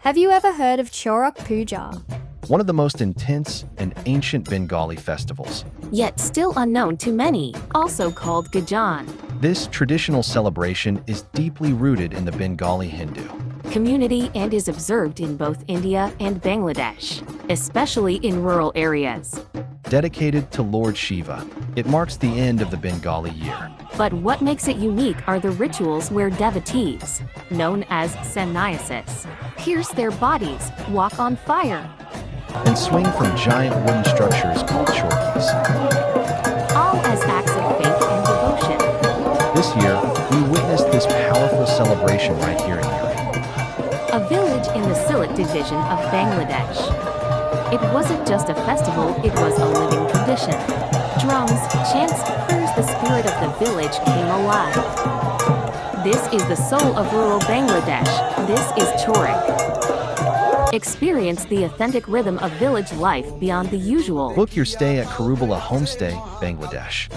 Have you ever heard of Chorok Puja? One of the most intense and ancient Bengali festivals. Yet still unknown to many, also called Gajon. This traditional celebration is deeply rooted in the Bengali Hindu Community and is observed in both India and Bangladesh, especially in rural areas. dedicated to Lord Shiva. It marks the end of the Bengali year. But what makes it unique are the rituals where devotees, known as sannyasins, pierce their bodies, walk on fire, And swing from giant wooden structures called Chorkis. all as acts of faith and devotion. This year, we witnessed this powerful celebration right here in Juri. A village in the Sylhet Division of Bangladesh. It wasn't just a festival, it was a living tradition. Drums, chants, prayers, the spirit of the village came alive. This is the soul of rural Bangladesh. This is Chorok. Experience the authentic rhythm of village life beyond the usual. Book your stay at Charubala Homestay, Bangladesh.